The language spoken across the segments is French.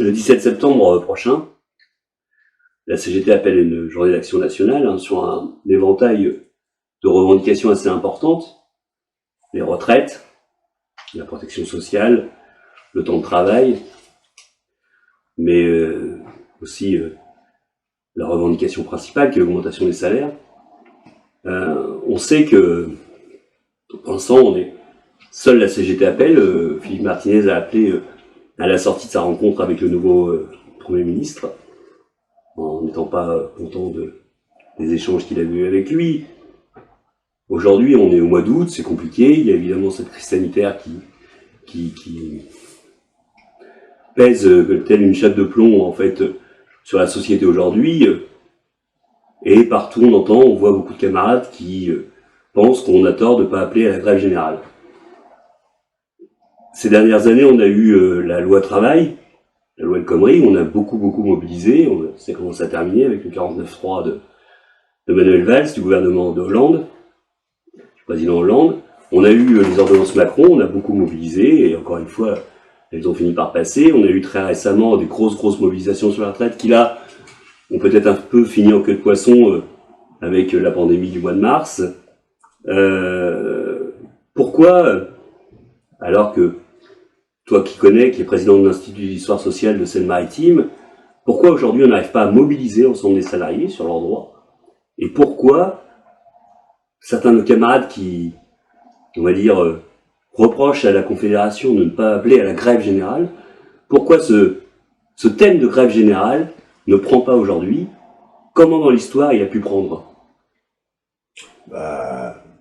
Le 17 septembre prochain, la CGT appelle une journée d'action nationale sur un éventail de revendications assez importantes. Les retraites, la protection sociale, le temps de travail, mais aussi la revendication principale qui est l'augmentation des salaires. On sait que, pour l'instant, seule la CGT appelle. Philippe Martinez a appelé à la sortie de sa rencontre avec le nouveau Premier ministre, en n'étant pas content des échanges qu'il a eu avec lui. Aujourd'hui, on est au mois d'août, c'est compliqué. Il y a évidemment cette crise sanitaire qui pèse telle une chape de plomb en fait sur la société aujourd'hui. Et partout on voit beaucoup de camarades qui pensent qu'on a tort de ne pas appeler à la grève générale. Ces dernières années, on a eu la loi travail, la loi El Khomri, on a beaucoup mobilisé. On sait comment ça a terminé avec le 49.3 de Manuel Valls, du gouvernement de Hollande, du président Hollande. On a eu les ordonnances Macron, on a beaucoup mobilisé, et encore une fois, elles ont fini par passer. On a eu très récemment des grosses mobilisations sur la retraite qui là ont peut-être un peu fini en queue de poisson avec la pandémie du mois de mars. Pourquoi, alors que toi qui es président de l'Institut d'histoire sociale de Seine-Maritime, pourquoi aujourd'hui on n'arrive pas à mobiliser l'ensemble des salariés sur leurs droits? Et pourquoi certains de nos camarades qui, on va dire, reprochent à la Confédération de ne pas appeler à la grève générale, pourquoi ce thème de grève générale ne prend pas aujourd'hui? Comment dans l'histoire il a pu prendre?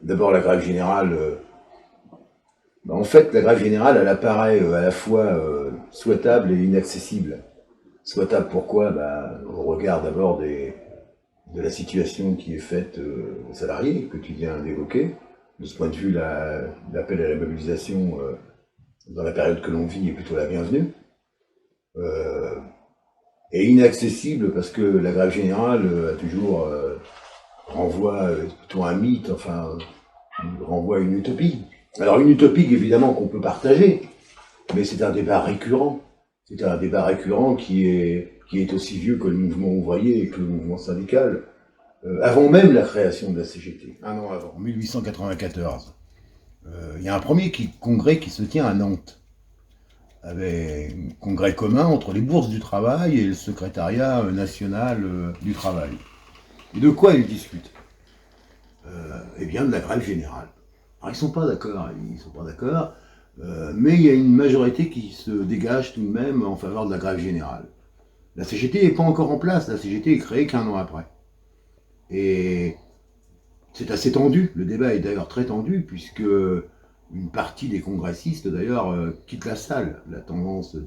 D'abord la grève générale, en fait la grève générale elle apparaît à la fois souhaitable et inaccessible. Souhaitable pourquoi? Au regard d'abord de la situation qui est faite aux salariés, que tu viens d'évoquer. De ce point de vue, l'appel à la mobilisation dans la période que l'on vit est plutôt la bienvenue. Et inaccessible parce que la grève générale a toujours renvoie plutôt à un mythe, enfin renvoie à une utopie. Alors une utopie évidemment qu'on peut partager, mais c'est un débat récurrent. C'est un débat récurrent qui est aussi vieux que le mouvement ouvrier et que le mouvement syndical. Avant même la création de la CGT, un an avant, en 1894, il y a un premier congrès qui se tient à Nantes. Avec un congrès commun entre les bourses du travail et le secrétariat national du travail. Et de quoi ils discutent? Eh bien de la grève générale. Alors ils sont pas d'accord, mais il y a une majorité qui se dégage tout de même en faveur de la grève générale. La CGT n'est pas encore en place, la CGT est créée qu'un an après. Et c'est assez tendu, le débat est d'ailleurs très tendu, puisque une partie des congressistes, d'ailleurs, quitte la salle. La tendance de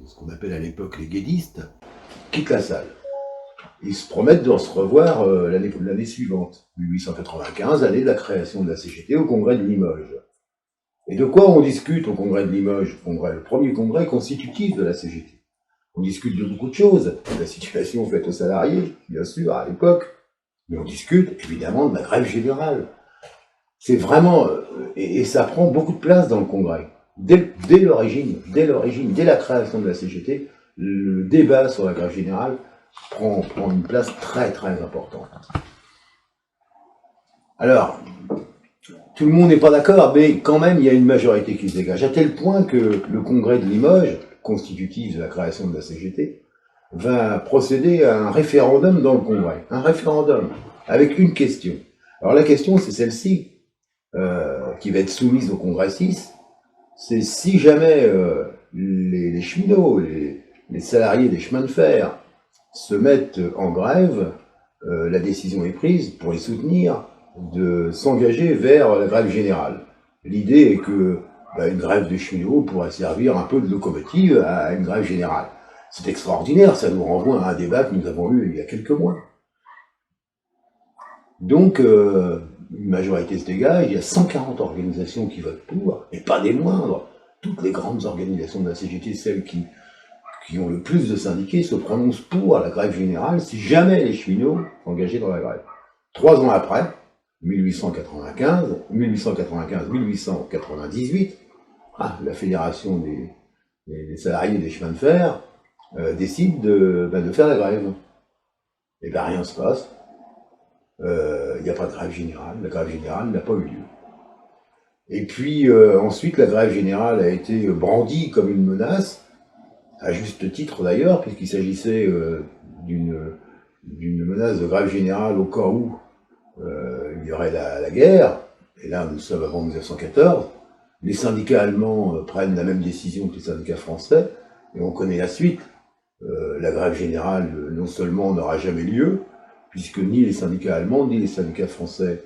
ce qu'on appelle à l'époque les guédistes, quitte la salle. Ils se promettent de se revoir l'année suivante, 1895, année de la création de la CGT au congrès de Limoges. Et de quoi on discute au congrès de Limoges, le premier congrès constitutif de la CGT? On discute de beaucoup de choses, de la situation faite aux salariés, bien sûr, à l'époque, mais on discute évidemment de la grève générale. C'est vraiment, et ça prend beaucoup de place dans le Congrès. Dès l'origine, dès la création de la CGT, le débat sur la grève générale prend une place très importante. Alors, tout le monde n'est pas d'accord, mais quand même il y a une majorité qui se dégage, à tel point que le Congrès de Limoges, constitutif de la création de la CGT, va procéder à un référendum dans le Congrès. Un référendum, avec une question. Alors la question c'est celle-ci, qui va être soumise aux congressistes, c'est si jamais les cheminots, les salariés des chemins de fer se mettent en grève, la décision est prise pour les soutenir de s'engager vers la grève générale. L'idée est que une grève des cheminots pourrait servir un peu de locomotive à une grève générale. C'est extraordinaire, ça nous renvoie à un débat que nous avons eu il y a quelques mois. Donc, une majorité se dégage, il y a 140 organisations qui votent pour, et pas des moindres. Toutes les grandes organisations de la CGT, celles qui ont le plus de syndiqués, se prononcent pour la grève générale si jamais les cheminots sont engagés dans la grève. 3 ans après, 1895-1898, la Fédération les salariés des chemins de fer, décident de faire la grève. Et bien rien ne se passe. Il n'y a pas de grève générale. La grève générale n'a pas eu lieu. Et puis ensuite, la grève générale a été brandie comme une menace, à juste titre d'ailleurs, puisqu'il s'agissait d'une menace de grève générale au cas où il y aurait la guerre. Et là, nous sommes avant 1914. Les syndicats allemands prennent la même décision que les syndicats français, et on connaît la suite. La grève générale, non seulement n'aura jamais lieu, puisque ni les syndicats allemands, ni les syndicats français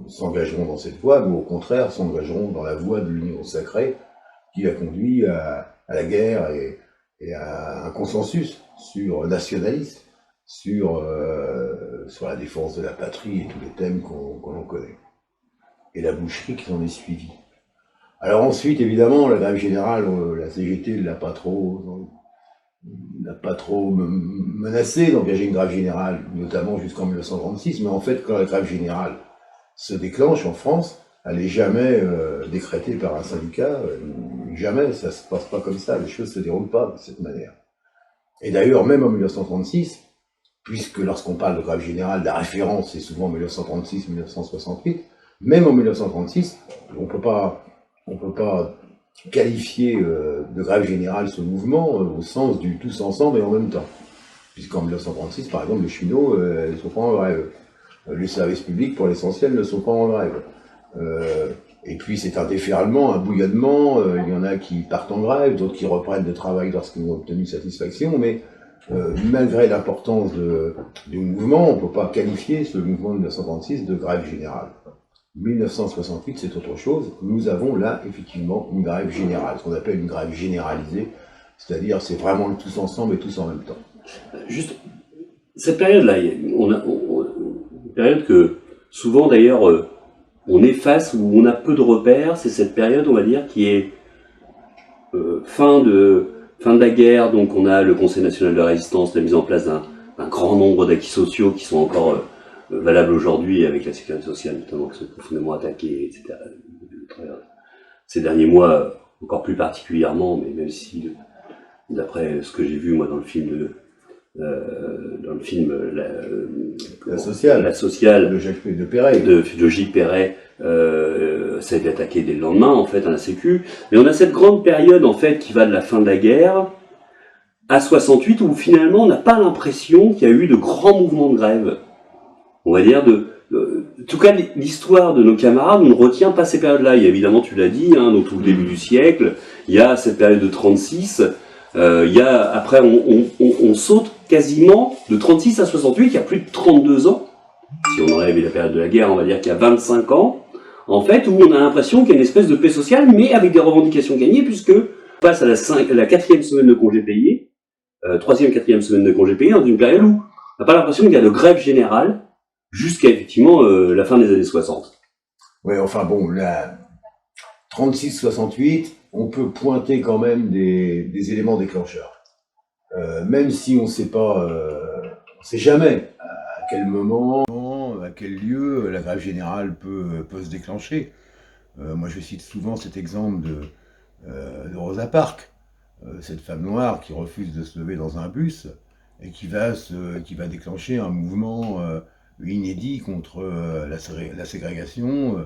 s'engageront dans cette voie, mais au contraire s'engageront dans la voie de l'union sacrée, qui a conduit à la guerre et à un consensus nationaliste sur la défense de la patrie et tous les thèmes qu'on connaît. Et la boucherie qui s'en est suivie. Alors ensuite, évidemment, la grève générale, la CGT ne l'a pas trop menacé d'engager une grève générale, notamment jusqu'en 1936, mais en fait, quand la grève générale se déclenche en France, elle n'est jamais décrétée par un syndicat, jamais, ça ne se passe pas comme ça, les choses ne se déroulent pas de cette manière. Et d'ailleurs, même en 1936, puisque lorsqu'on parle de grève générale, la référence est souvent 1936-1968, même en 1936, on ne peut pas qualifier de grève générale ce mouvement au sens du tous ensemble et en même temps. Puisqu'en 1936, par exemple, les cheminots ne sont pas en grève. Les services publics, pour l'essentiel, ne sont pas en grève. Et puis c'est un déferlement, un bouillonnement, il y en a qui partent en grève, d'autres qui reprennent le travail lorsqu'ils ont obtenu satisfaction, mais malgré l'importance du mouvement, on ne peut pas qualifier ce mouvement de 1936 de grève générale. 1968, c'est autre chose. Nous avons là, effectivement, une grève générale, ce qu'on appelle une grève généralisée, c'est-à-dire c'est vraiment le tous ensemble et tous en même temps. Juste, cette période-là, on a une période que souvent d'ailleurs on efface ou on a peu de repères, c'est cette période, on va dire, qui est fin de la guerre, donc on a le Conseil national de résistance, la mise en place d'un grand nombre d'acquis sociaux qui sont encore valables aujourd'hui avec la sécurité sociale, notamment qui sont profondément attaqués, etc. Ces derniers mois, encore plus particulièrement, mais même si, d'après ce que j'ai vu moi dans le film La sociale de Perret, de J. Perret, ça a été attaqué dès le lendemain en fait à la Sécu. Mais on a cette grande période en fait qui va de la fin de la guerre à 68 où finalement on n'a pas l'impression qu'il y a eu de grands mouvements de grève. On va dire en tout cas l'histoire de nos camarades, on ne retient pas ces périodes-là. Il y a évidemment, tu l'as dit, dans tout le début du siècle, il y a cette période de 36. Après on saute quasiment de 36 à 68, il y a plus de 32 ans, si on enlève la période de la guerre, on va dire qu'il y a 25 ans, en fait, où on a l'impression qu'il y a une espèce de paix sociale, mais avec des revendications gagnées, puisque on passe à la quatrième semaine de congé payé, troisième, quatrième semaine de congé payé, dans une période où on n'a pas l'impression qu'il y a de grève générale, jusqu'à effectivement la fin des années 60. Oui, enfin bon, la 36-68, on peut pointer quand même des éléments déclencheurs. Même si on ne sait pas, on sait jamais à quel moment, à quel lieu la grève générale peut se déclencher. Moi, je cite souvent cet exemple de Rosa Parks, cette femme noire qui refuse de se lever dans un bus et qui va déclencher un mouvement inédit contre la ségrégation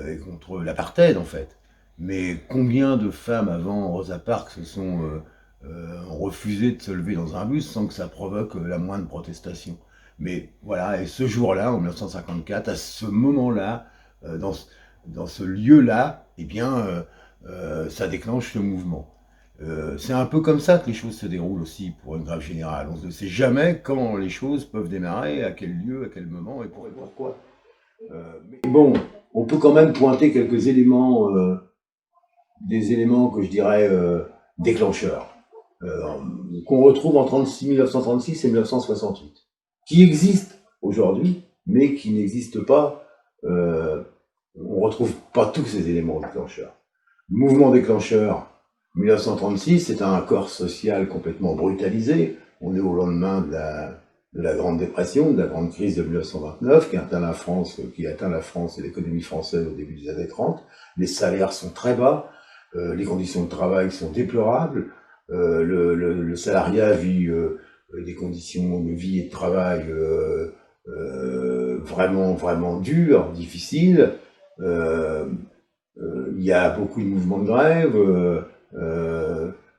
et contre l'apartheid en fait. Mais combien de femmes avant Rosa Parks ont refusé de se lever dans un bus sans que ça provoque la moindre protestation? Mais voilà, et ce jour-là, en 1954, à ce moment-là, dans ce lieu-là, eh bien, ça déclenche ce mouvement. C'est un peu comme ça que les choses se déroulent aussi pour une grève générale. On ne sait jamais quand les choses peuvent démarrer, à quel lieu, à quel moment et pourquoi. Mais bon, on peut quand même pointer quelques éléments, des éléments que je dirais déclencheurs, qu'on retrouve en 1936 et 1968, qui existent aujourd'hui, mais qui n'existent pas. On ne retrouve pas tous ces éléments déclencheurs. Le mouvement déclencheur, 1936, c'est un corps social complètement brutalisé. On est au lendemain de la Grande Dépression, de la Grande Crise de 1929, qui atteint la France et l'économie française au début des années 30. Les salaires sont très bas. les conditions de travail sont déplorables, le salariat vit des conditions de vie et de travail vraiment, vraiment dures, difficiles. Il y a beaucoup de mouvements de grève,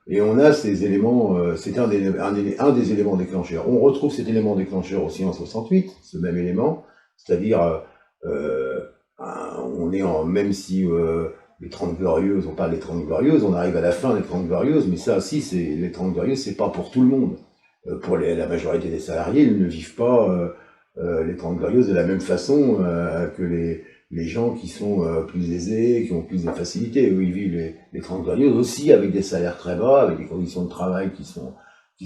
et on a ces éléments, c'est un des éléments déclencheurs. On retrouve cet élément déclencheur aussi en 68, ce même élément, c'est-à-dire, on est même si les 30 Glorieuses, on parle des 30 Glorieuses, on arrive à la fin des 30 Glorieuses, mais ça aussi, les 30 Glorieuses, c'est pas pour tout le monde. Pour la majorité des salariés, ils ne vivent pas les 30 Glorieuses de la même façon que les gens qui sont plus aisés, qui ont plus de facilité. Eux, ils vivent les 30 Glorieuses aussi avec des salaires très bas, avec des conditions de travail qui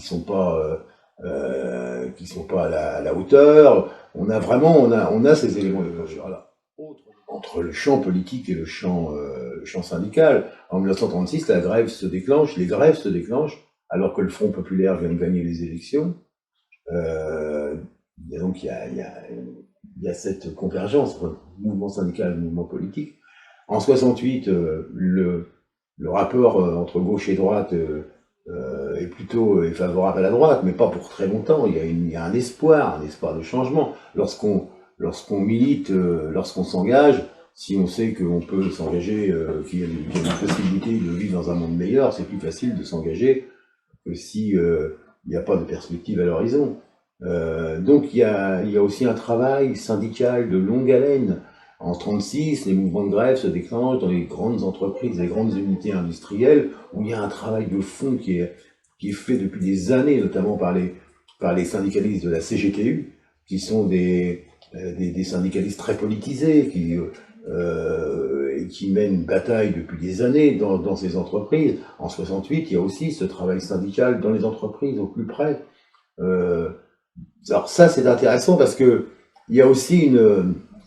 sont pas à la hauteur. On a ces éléments déclencheurs là. Entre le champ politique et le champ syndical, en 1936, les grèves se déclenchent, alors que le Front populaire vient de gagner les élections. Et donc il y a cette convergence entre le mouvement syndical et le mouvement politique. En 68, le rapport entre gauche et droite est plutôt favorable à la droite, mais pas pour très longtemps. Il y a un espoir de changement. Lorsqu'on milite, lorsqu'on s'engage, si on sait qu'on peut s'engager, qu'il y a une possibilité de vivre dans un monde meilleur, c'est plus facile de s'engager que si il n'y a pas de perspective à l'horizon. Donc il y a aussi un travail syndical de longue haleine. En 1936, les mouvements de grève se déclenchent dans les grandes entreprises, les grandes unités industrielles, où il y a un travail de fond qui est fait depuis des années, notamment par les syndicalistes de la CGTU, qui sont des syndicalistes très politisés, qui mènent une bataille depuis des années dans ces entreprises. En 68, il y a aussi ce travail syndical dans les entreprises au plus près. Alors ça, c'est intéressant parce que il y a aussi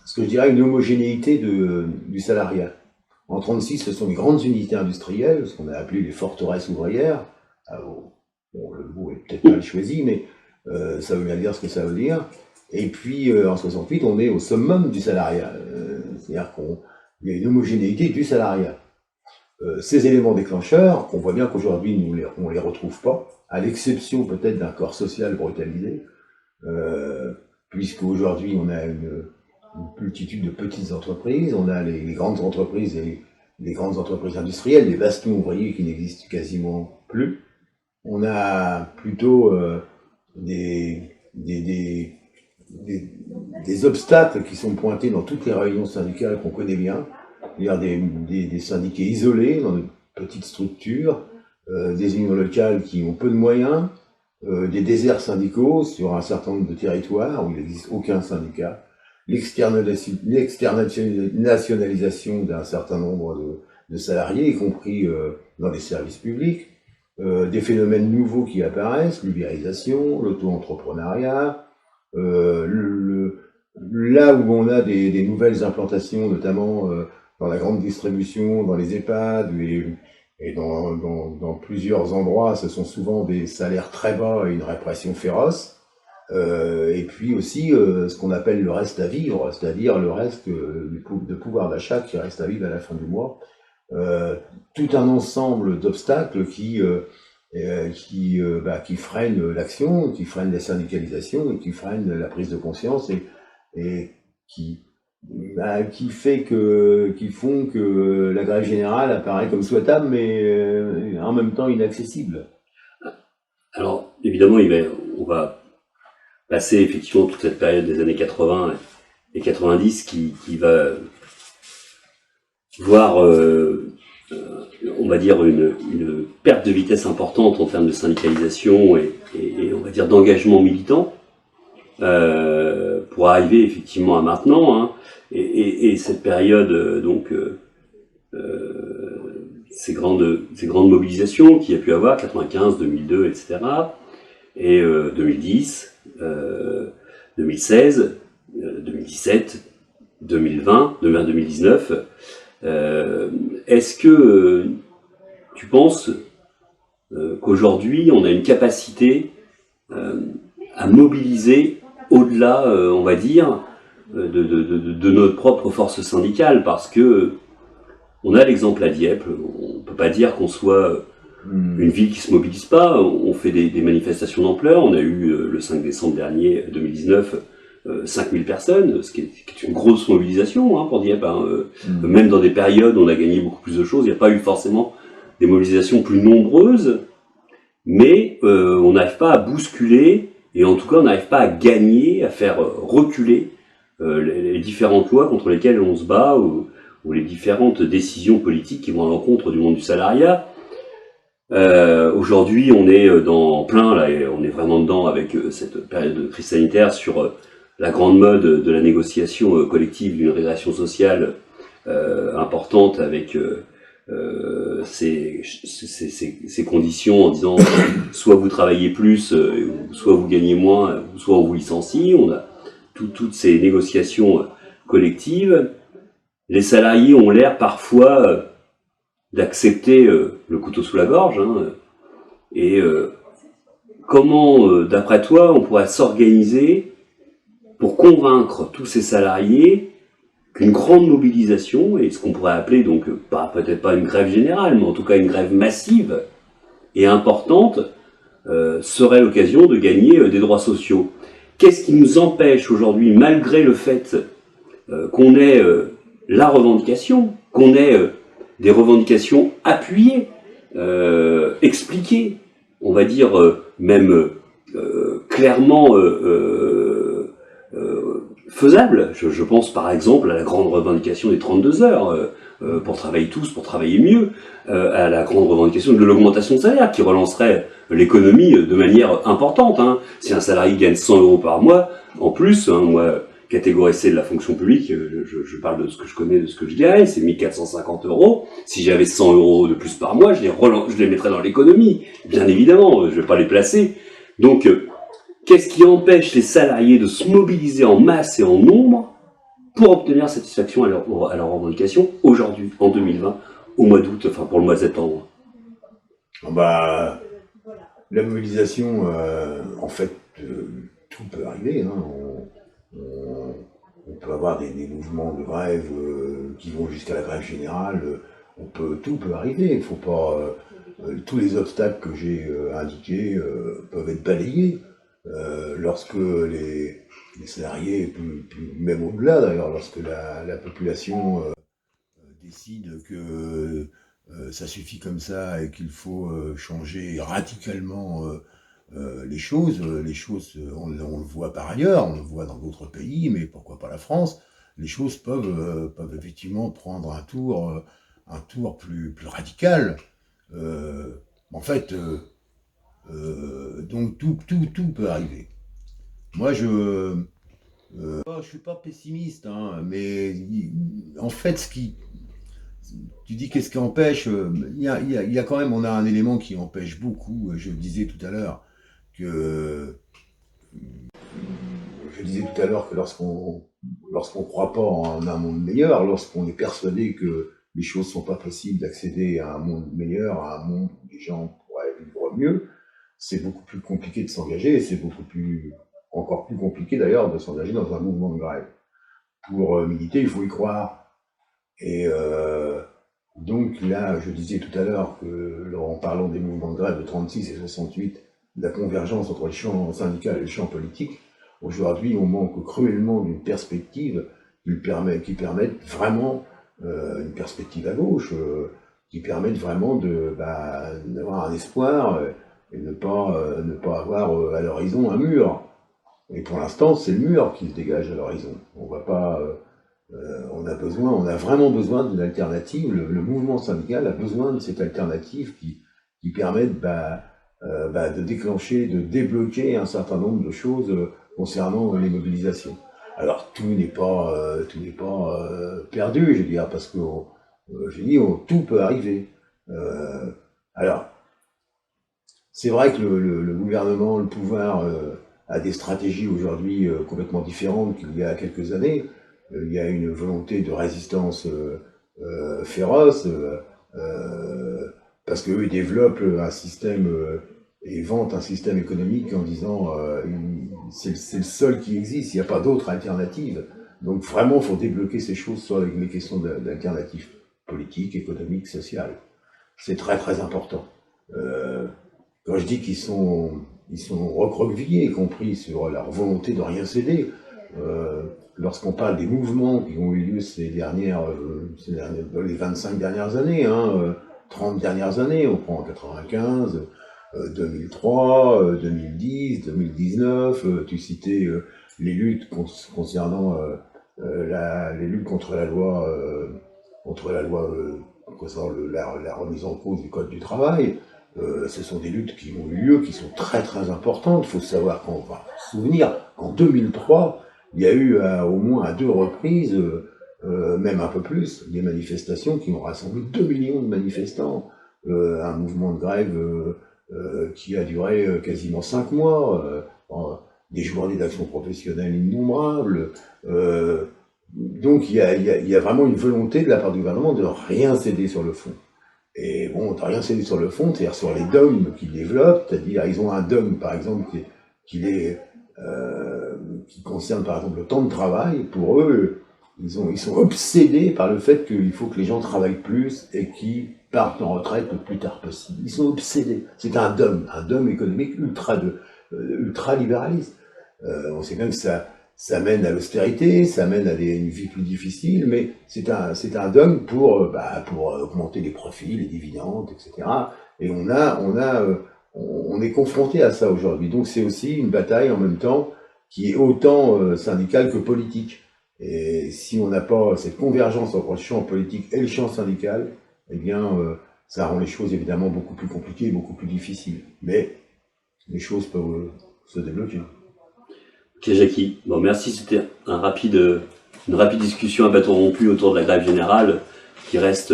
ce que je dirais une homogénéité du salariat. En 1936, ce sont les grandes unités industrielles, ce qu'on a appelé les forteresses ouvrières. Alors, bon, le mot est peut-être mal choisi, mais ça veut bien dire ce que ça veut dire. Et puis, en 68, on est au summum du salariat. C'est-à-dire qu'il y a une homogénéité du salariat. Ces éléments déclencheurs, qu'on voit bien qu'aujourd'hui, on les retrouve pas, à l'exception peut-être d'un corps social brutalisé, puisqu'aujourd'hui, on a une multitude de petites entreprises, on a les grandes entreprises et les grandes entreprises industrielles, les bastons ouvriers qui n'existent quasiment plus. On a plutôt des obstacles qui sont pointés dans toutes les réunions syndicales qu'on connaît bien, c'est-à-dire des syndiqués isolés dans de petites structures, des unions locales qui ont peu de moyens, des déserts syndicaux sur un certain nombre de territoires où il n'existe aucun syndicat, l'externalisation d'un certain nombre de salariés, y compris dans les services publics, des phénomènes nouveaux qui apparaissent, l'ubérisation, l'auto-entrepreneuriat, là où on a des nouvelles implantations, notamment dans la grande distribution, dans les EHPAD et dans plusieurs endroits, ce sont souvent des salaires très bas et une répression féroce. Et puis aussi ce qu'on appelle le reste à vivre, c'est-à-dire le reste de pouvoir d'achat qui reste à vivre à la fin du mois. Tout un ensemble d'obstacles qui freinent l'action, qui freinent la syndicalisation et qui freinent la prise de conscience et qui font que la grève générale apparaît comme souhaitable mais en même temps inaccessible. Alors évidemment, on va passer effectivement toute cette période des années 80 et 90 qui va voir, on va dire, une perte de vitesse importante en termes de syndicalisation et on va dire d'engagement militant, pour arriver effectivement à maintenant, hein, et cette période, donc, ces grandes mobilisations qu'il y a pu avoir, 95, 2002, etc., et 2010, 2016, 2017, 2020, 2019. Est-ce que tu penses qu'aujourd'hui on a une capacité à mobiliser au-delà, on va dire, de notre propre force syndicale, parce que on a l'exemple à Dieppe, on peut pas dire qu'on soit une ville qui se mobilise pas. On fait des manifestations d'ampleur. On a eu le 5 décembre dernier, 2019, 5000 personnes, ce qui est une grosse mobilisation, hein, pour dire, même dans des périodes où on a gagné beaucoup plus de choses, il n'y a pas eu forcément des mobilisations plus nombreuses, mais on n'arrive pas à bousculer, et en tout cas on n'arrive pas à gagner, à faire reculer les différentes lois contre lesquelles on se bat, ou les différentes décisions politiques qui vont à l'encontre du monde du salariat. Aujourd'hui, on est dans plein, là, et on est vraiment dedans avec cette période de crise sanitaire sur la grande mode de la négociation collective d'une régression sociale importante avec ces conditions en disant soit vous travaillez plus, soit vous gagnez moins, soit on vous licencie. On a toutes ces négociations collectives. Les salariés ont l'air parfois d'accepter le couteau sous la gorge, hein, et comment, d'après toi, on pourrait s'organiser pour convaincre tous ces salariés qu'une grande mobilisation, et ce qu'on pourrait appeler donc, peut-être pas une grève générale, mais en tout cas une grève massive et importante, serait l'occasion de gagner des droits sociaux. Qu'est-ce qui nous empêche aujourd'hui, malgré le fait qu'on ait la revendication, qu'on ait des revendications appuyées, expliquées, on va dire même clairement faisables. Je pense par exemple à la grande revendication des 32 heures pour travailler tous, pour travailler mieux, à la grande revendication de l'augmentation de salaire qui relancerait l'économie de manière importante. Hein. Si un salarié gagne 100 € par mois, en plus, hein, moi, catégorie C de la fonction publique, je parle de ce que je connais, de ce que je gagne, c'est 1450 €. Si j'avais 100 € de plus par mois, je les mettrais dans l'économie. Bien évidemment, je vais pas les placer. Donc, qu'est-ce qui empêche les salariés de se mobiliser en masse et en nombre pour obtenir satisfaction à leur revendication aujourd'hui, en 2020, au mois d'août, enfin pour le mois de septembre? La mobilisation, en fait, tout peut arriver. Hein. On peut avoir des mouvements de grève qui vont jusqu'à la grève générale. Tout peut arriver. Il faut pas tous les obstacles que j'ai indiqués peuvent être balayés lorsque les salariés, même au-delà d'ailleurs, lorsque la population décide que ça suffit comme ça et qu'il faut changer radicalement les choses, on le voit par ailleurs, on le voit dans d'autres pays, mais pourquoi pas la France, les choses peuvent effectivement prendre un tour plus radical. En fait, donc tout peut arriver. Moi, je suis pas pessimiste, hein, mais en fait, tu dis qu'est-ce qui empêche, il y a quand même, on a un élément qui empêche beaucoup. Je disais tout à l'heure que lorsqu'on croit pas en un monde meilleur, lorsqu'on est persuadé que les choses sont pas possibles d'accéder à un monde meilleur, à un monde où les gens pourraient vivre mieux, c'est beaucoup plus compliqué de s'engager, et c'est encore plus compliqué d'ailleurs de s'engager dans un mouvement de grève. Pour militer, il faut y croire. Et donc là, je disais tout à l'heure que, en parlant des mouvements de grève de 36 et 68, la convergence entre le champ syndical et le champ politique, aujourd'hui, on manque cruellement d'une perspective qui permette vraiment une perspective à gauche, qui permette vraiment d'avoir un espoir et ne pas avoir à l'horizon un mur. Et pour l'instant, c'est le mur qui se dégage à l'horizon. On va pas. On a vraiment besoin d'une alternative. Le mouvement syndical a besoin de cette alternative qui permette de déclencher, de débloquer un certain nombre de choses concernant les mobilisations. Alors tout n'est pas perdu, je veux dire, parce que tout peut arriver. Alors c'est vrai que le gouvernement, le pouvoir a des stratégies aujourd'hui complètement différentes qu'il y a quelques années. Il y a une volonté de résistance féroce, parce qu'eux ils développent un système et vantent un système économique en disant c'est le seul qui existe, il n'y a pas d'autre alternative. Donc vraiment, il faut débloquer ces choses sur les questions d'alternatives politiques, économiques, sociales. c'est très très important. Quand je dis qu'ils sont recroquevillés, y compris sur leur volonté de rien céder, lorsqu'on parle des mouvements qui ont eu lieu dans les 25 dernières années, 30 dernières années, on prend en 95, 2003, 2010, 2019, tu citais les luttes concernant les luttes contre la loi, concernant la remise en cause du Code du travail. Ce sont des luttes qui ont eu lieu, qui sont très très importantes. Il faut savoir qu'on va se souvenir qu'en 2003, il y a eu au moins à 2 reprises, même un peu plus, des manifestations qui ont rassemblé 2 millions de manifestants. Un mouvement de grève qui a duré quasiment 5 mois, des journées d'action professionnelle innombrables. Donc il y a vraiment une volonté de la part du gouvernement de rien céder sur le fond. Et bon, t'as rien cédé sur le fond, c'est-à-dire sur les dogmes qu'ils développent, c'est-à-dire ils ont un dogme par exemple qui concerne par exemple le temps de travail. Pour eux, ils sont obsédés par le fait qu'il faut que les gens travaillent plus et qu'ils partent en retraite le plus tard possible. Ils sont obsédés. C'est un dogme économique ultra libéraliste. On sait bien que ça mène à l'austérité, ça mène à une vie plus difficile, mais c'est un dogme pour augmenter les profits, les dividendes, etc. Et on est confronté à ça aujourd'hui. Donc c'est aussi une bataille en même temps qui est autant syndicale que politique. Et si on n'a pas cette convergence entre le champ politique et le champ syndical, eh bien, ça rend les choses évidemment beaucoup plus compliquées et beaucoup plus difficiles. Mais les choses peuvent se débloquer. Ok, Jackie. Bon, merci. C'était une rapide discussion à bâton rompu autour de la grève générale, qui reste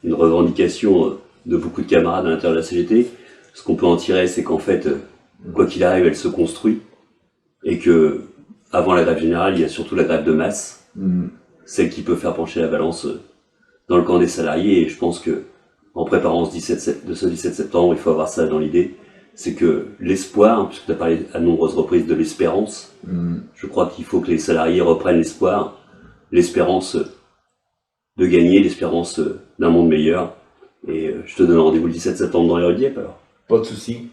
une revendication de beaucoup de camarades à l'intérieur de la CGT. Ce qu'on peut en tirer, c'est qu'en fait, quoi qu'il arrive, elle se construit, et que avant la grève générale, il y a surtout la grève de masse, celle qui peut faire pencher la balance dans le camp des salariés. Et je pense que en préparant ce 17 septembre, il faut avoir ça dans l'idée. C'est que l'espoir, puisque tu as parlé à de nombreuses reprises de l'espérance, je crois qu'il faut que les salariés reprennent l'espoir, l'espérance de gagner, l'espérance d'un monde meilleur. Et je te donne rendez-vous le 17 septembre dans les Reliefs alors. Pas de souci.